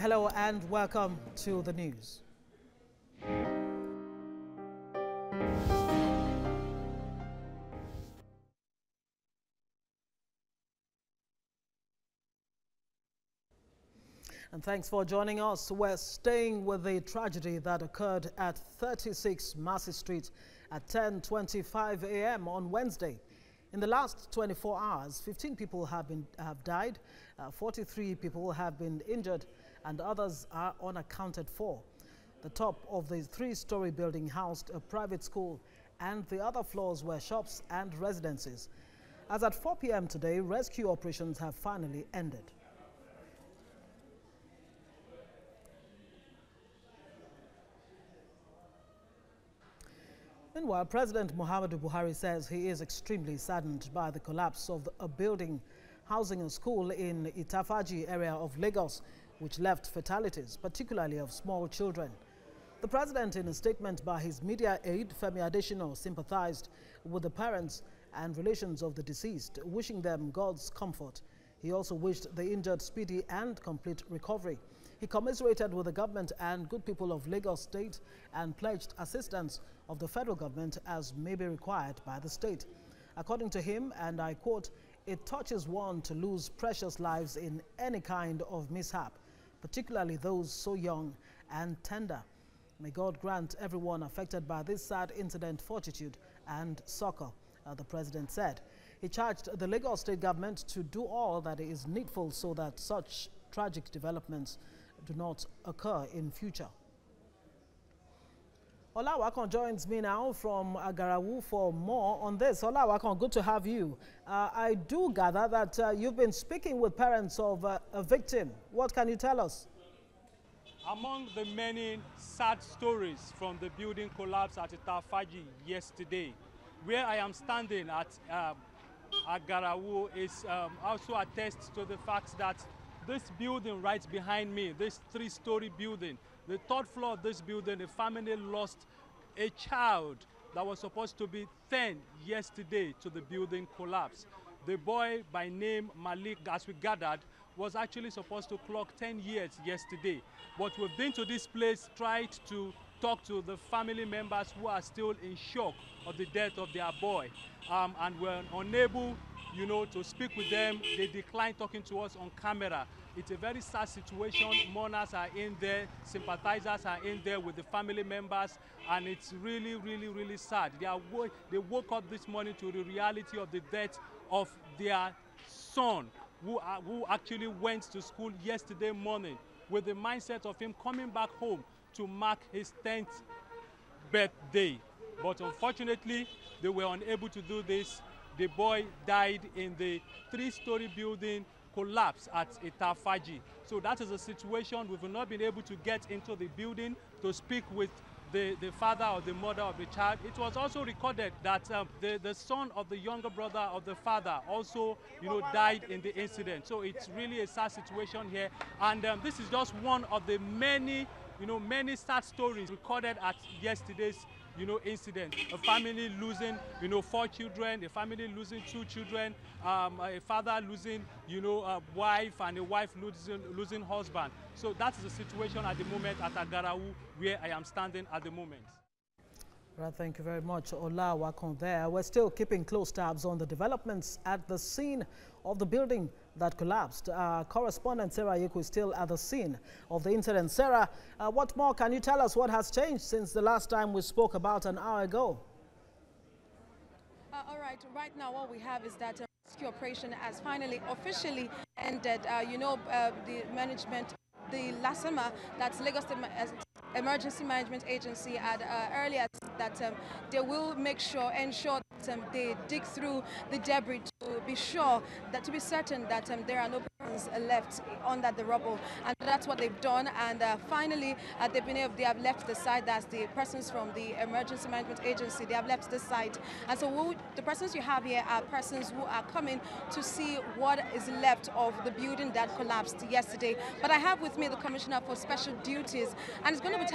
Hello and welcome to the news. And thanks for joining us. We're staying with the tragedy that occurred at 36 Massey Street at 10:25 a.m. on Wednesday. In the last 24 hours, 15 people have died, 43 people have been injured, and others are unaccounted for. The top of the three-story building housed a private school, and the other floors were shops and residences. As at 4 p.m. today, rescue operations have finally ended. Meanwhile, President Muhammadu Buhari says he is extremely saddened by the collapse of a building housing a school in Itafaji area of Lagos, which left fatalities, particularly of small children. The president, in a statement by his media aide, Femi Adesina, sympathized with the parents and relations of the deceased, wishing them God's comfort. He also wished the injured speedy and complete recovery. He commiserated with the government and good people of Lagos State and pledged assistance of the federal government as may be required by the state. According to him, and I quote, "It touches one to lose precious lives in any kind of mishap, particularly those so young and tender. May God grant everyone affected by this sad incident fortitude and succor," the president said. He charged the Lagos State government to do all that is needful so that such tragic developments do not occur in future. Olawakon joins me now from Agarawu for more on this. Olawakon, good to have you. I do gather that you've been speaking with parents of a victim. What can you tell us? Among the many sad stories from the building collapse at Itafaji yesterday, where I am standing at Agarawu is also attests to the fact that this building right behind me, this three-story building, the third floor of this building, the family lost a child that was supposed to be 10 yesterday to the building collapse. The boy by name Malik, as we gathered, was actually supposed to clock 10 years yesterday. But we've been to this place, tried to talk to the family members who are still in shock of the death of their boy. And we're unable, to speak with them. They declined talking to us on camera. It's a very sad situation. Mourners are in there, sympathizers are in there with the family members, and it's really, really, really sad. They woke up this morning to the reality of the death of their son, who actually went to school yesterday morning with the mindset of him coming back home to mark his 10th birthday. But unfortunately, they were unable to do this. The boy died in the three-story building collapse at Itafaji. So that is a situation. We've not been able to get into the building to speak with the father or the mother of the child. It was also recorded that the son of the younger brother of the father also, died in the incident. So it's really a sad situation here. And this is just one of the many, many sad stories recorded at yesterday's incident. A family losing, 4 children, a family losing 2 children, a father losing, a wife, and a wife losing husband. So that is the situation at the moment at Agarawu, where I am standing at the moment. Right, thank you very much, Olawakon there. We're still keeping close tabs on the developments at the scene of the building that collapsed. Correspondent Sarah Yeku is still at the scene of the incident. Sarah, what more can you tell us? What has changed since the last time we spoke about an hour ago? All right, right now what we have is that rescue operation has finally officially ended. The management, the LASEMA, that's Lagos State Emergency Management Agency, had earlier that they will ensure that they dig through the debris to be sure that, to be certain that there are no persons left under the rubble, and that's what they've done. And finally, they have left the site. That's the persons from the Emergency Management Agency. They have left the site, and so the persons you have here are persons who are coming to see what is left of the building that collapsed yesterday. But I have with me the Commissioner for Special Duties, and he's going to be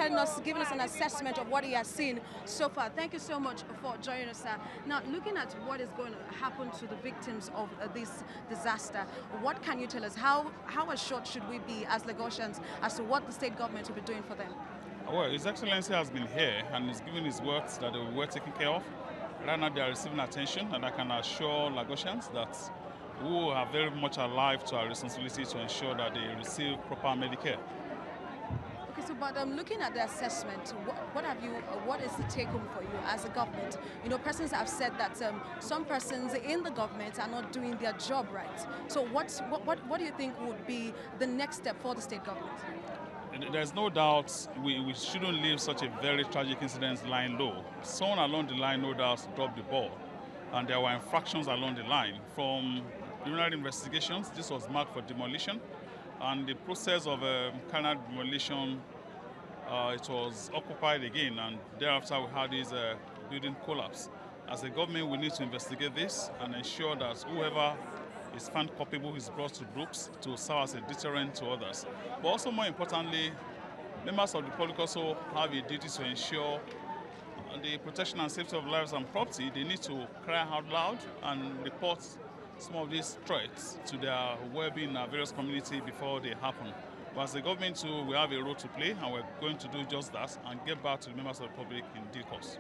giving us an assessment of what he has seen so far. Thank you so much for joining us, sir. Now, looking at what is going to happen to the victims of this disaster, what can you tell particulars, how assured should we be as Lagosians as to what the state government will be doing for them? Well, His Excellency has been here and is giving his words that they were taken care of. Right now they are receiving attention, and I can assure Lagosians that we are very much alive to our responsibility to ensure that they receive proper Medicare. Okay, so but looking at the assessment, what is the take home for you as a government? You know, persons have said that some persons in the government are not doing their job right. So what do you think would be the next step for the state government? There's no doubt we shouldn't leave such a very tragic incident lying low. Someone along the line, no doubt, dropped the ball, and there were infractions along the line. From preliminary investigations, this was marked for demolition, and the process of canal demolition, it was occupied again, and thereafter we had this building collapse. As a government, we need to investigate this and ensure that whoever is found culpable is brought to groups to serve as a deterrent to others. But also, more importantly, members of the public also have a duty to ensure the protection and safety of lives and property. They need to cry out loud and report some of these threats to their well-being in our various communities before they happen. But as a government too, we have a role to play, and we're going to do just that and get back to the members of the public in due course.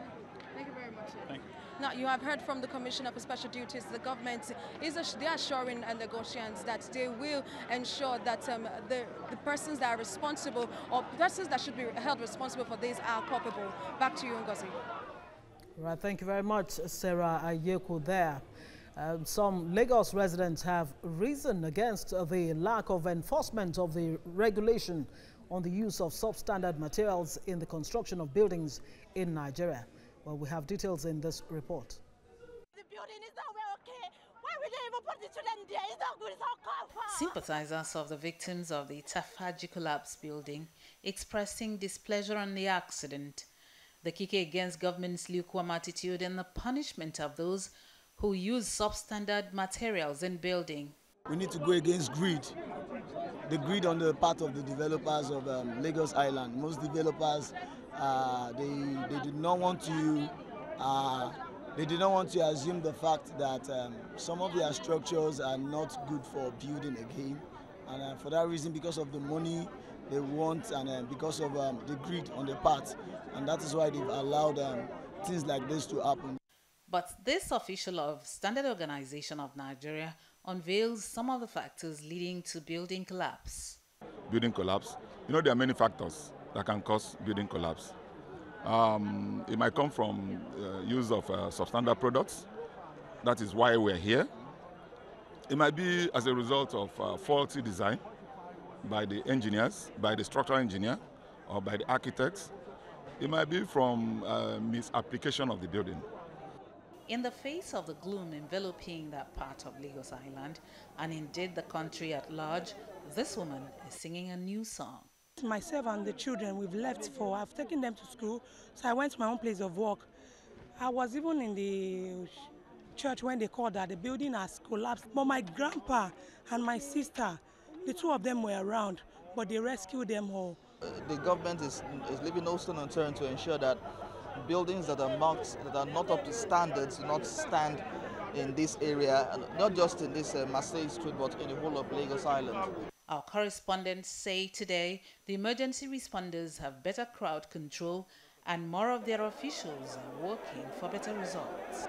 Thank you very much. Thank you. Now, you have heard from the Commissioner for Special Duties. The government they are assuring Lagosians that they will ensure that the persons that are responsible or persons that should be held responsible for this are culpable. Back to you, Ngozi. Right, thank you very much, Sarah Ayeko there. Some Lagos residents have reasoned against the lack of enforcement of the regulation on the use of substandard materials in the construction of buildings in Nigeria. Well, we have details in this report. The building is not well, okay. Why would they even put the children there? It's not good, it's not comfort. Sympathizers of the victims of the Itafaji collapse building expressing displeasure on the accident. The kick against government's lukewarm attitude and the punishment of those who use substandard materials in building. We need to go against greed. The greed on the part of the developers of Lagos Island. Most developers, they did not want to assume the fact that some of their structures are not good for building again, and for that reason, because of the money they want and because of the greed on their part, and that is why they've allowed things like this to happen. But this official of Standard Organization of Nigeria unveils some of the factors leading to building collapse. Building collapse, you know, there are many factors that can cause building collapse. It might come from use of substandard products. That is why we're here. It might be as a result of faulty design by the engineers, by the structural engineer, or by the architects. It might be from misapplication of the building. In the face of the gloom enveloping that part of Lagos Island, and indeed the country at large, this woman is singing a new song. Myself and the children, I've taken them to school, so I went to my own place of work. I was even in the church when they called that the building has collapsed. But my grandpa and my sister, the two of them were around, but they rescued them all. The government is leaving no stone unturned to ensure that buildings that are marked, that are not up to standards, do not stand in this area, and not just in this Marseille Street, but in the whole of Lagos Island. Our correspondents say today the emergency responders have better crowd control and more of their officials are working for better results.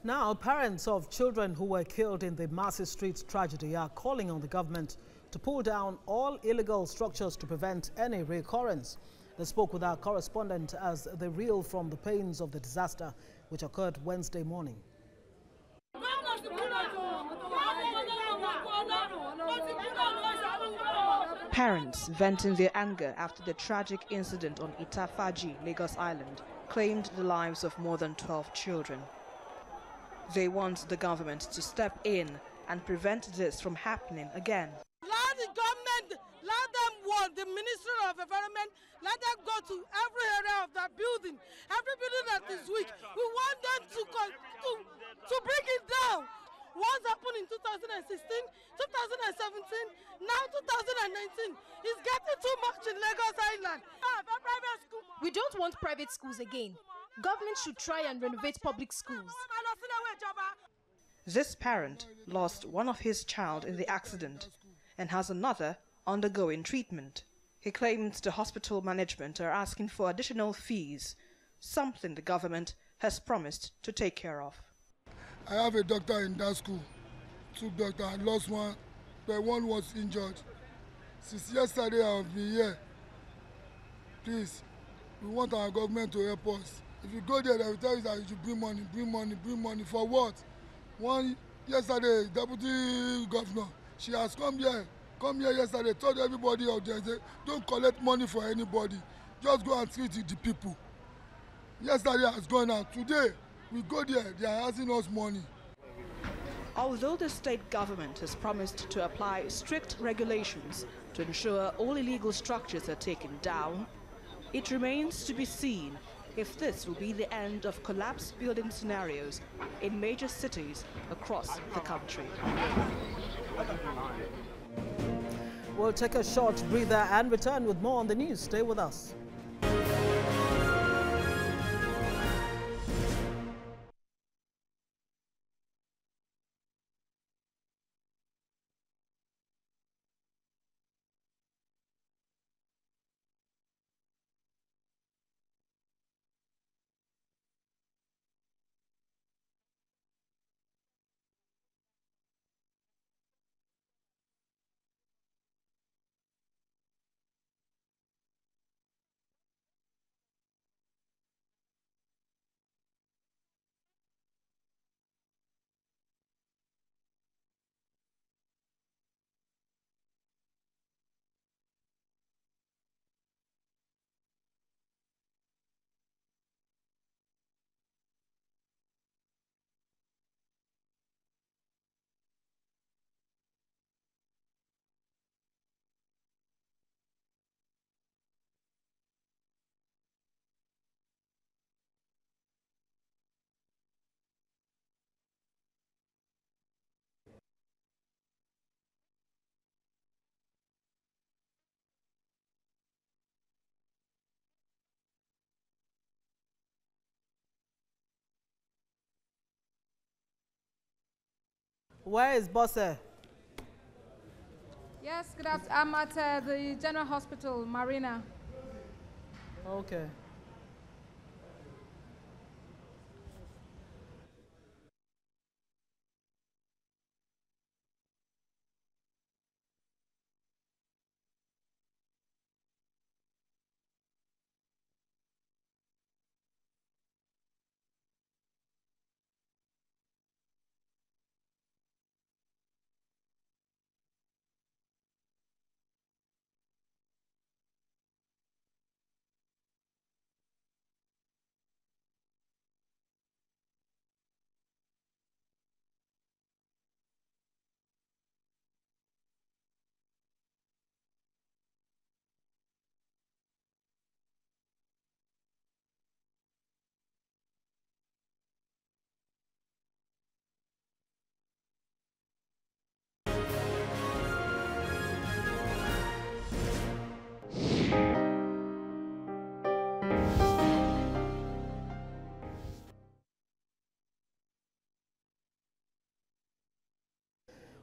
Now, parents of children who were killed in the Marseille Street tragedy are calling on the government to pull down all illegal structures to prevent any recurrence. They spoke with our correspondent as they reel from the pains of the disaster which occurred Wednesday morning. Parents venting their anger after the tragic incident on Itafaji, Lagos Island, claimed the lives of more than 12 children. They want the government to step in and prevent this from happening again. Let the government, let them want the Ministry of Environment, let them go to every area of that building, every building that is weak. We want them to bring it down. What happened in 2016, 2017, now 2019 is getting too much in Lagos Island. We don't want private schools again. Government should try and renovate public schools. This parent lost one of his child in the accident and has another undergoing treatment. He claims the hospital management are asking for additional fees, something the government has promised to take care of. I have a doctor in that school, 2 doctors. I lost one, but one was injured. Since yesterday I have been here. Please, we want our government to help us. If you go there, they will tell you that you should bring money, bring money, bring money. For what? One yesterday, deputy governor, she has come here yesterday, told everybody out there, say, don't collect money for anybody. Just go and treat the people. Yesterday has gone out. Today, we go there, they are asking us money. Although the state government has promised to apply strict regulations to ensure all illegal structures are taken down, it remains to be seen if this will be the end of collapsed building scenarios in major cities across the country. We'll take a short breather and return with more on the news. Stay with us. Where is Bosse? Yes, good afternoon. I'm at the General Hospital, Marina. Okay.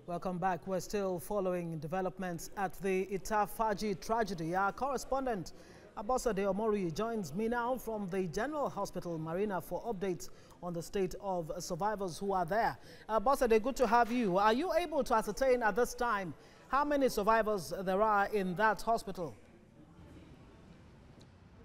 Welcome back. We're still following developments at the Itafaji tragedy. Our correspondent, Abosade Omori, joins me now from the General Hospital, Marina, for updates on the state of survivors who are there. Abosade, good to have you. Are you able to ascertain at this time how many survivors there are in that hospital?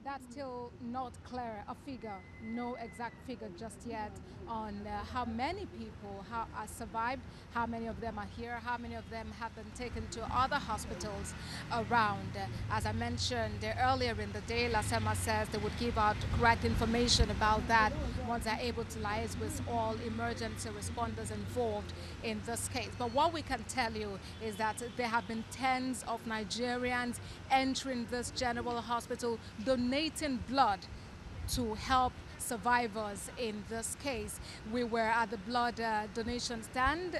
That's still not clear, a figure, no exact figure just yet on how many people are survived, how many of them are here, how many of them have been taken to other hospitals around. As I mentioned earlier in the day, Lasema says they would give out correct information about that once they're able to liaise with all emergency responders involved in this case. But what we can tell you is that there have been tens of Nigerians entering this general hospital, donating blood to help survivors in this case. We were at the blood donation stand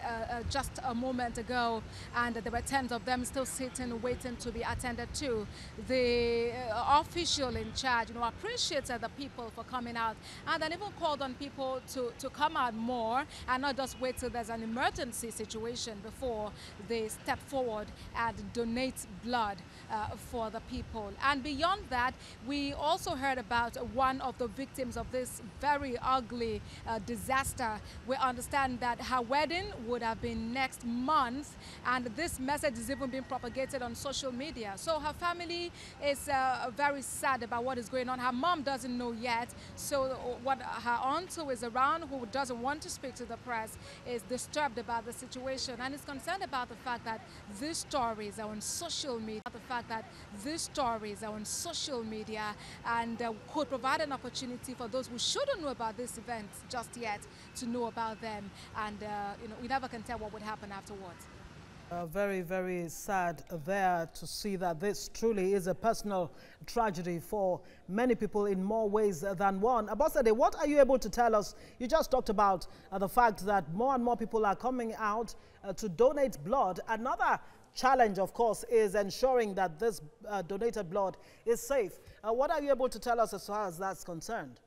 just a moment ago, and there were tens of them still sitting, waiting to be attended to. The official in charge, appreciated the people for coming out, and then even called on people to come out more and not just wait till there's an emergency situation before they step forward and donate blood for the people. And beyond that, we also heard about one of the victims of this very ugly disaster. We understand that her wedding would have been next month, and this message is even being propagated on social media. So her family is very sad about what is going on. Her mom doesn't know yet. So what her aunt, who is around, who doesn't want to speak to the press, is disturbed about the situation and is concerned about the fact that these stories are on social media. And could provide an opportunity for those who shouldn't know about this event just yet to know about them. And we never can tell what would happen afterwards. Very, very sad there to see that this truly is a personal tragedy for many people in more ways than one. Abosede, what are you able to tell us? You just talked about the fact that more and more people are coming out to donate blood. Another challenge, of course, is ensuring that this donated blood is safe. What are you able to tell us as far as that's concerned?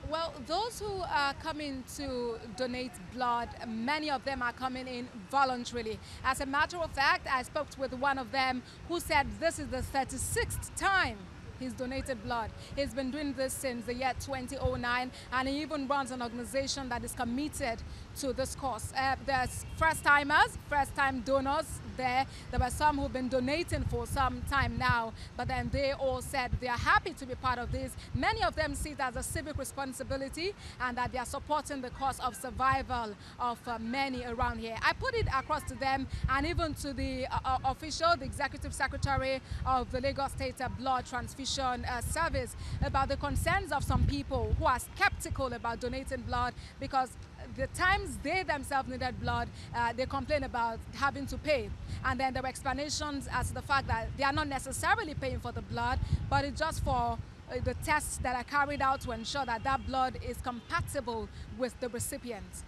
Well, those who are coming to donate blood, many of them are coming in voluntarily. As a matter of fact, I spoke with one of them who said this is the 36th time he's donated blood. He's been doing this since the year 2009, and he even runs an organization that is committed to this cause. There's first-timers, first-time donors there. There were some who've been donating for some time now, but then they all said they are happy to be part of this. Many of them see it as a civic responsibility and that they are supporting the cause of survival of many around here. I put it across to them and even to the official, the executive secretary of the Lagos State Blood Transfusion Service, about the concerns of some people who are skeptical about donating blood, because the times they themselves needed blood, they complain about having to pay. And then there were explanations as to the fact that they are not necessarily paying for the blood, but it's just for the tests that are carried out to ensure that that blood is compatible with the recipient.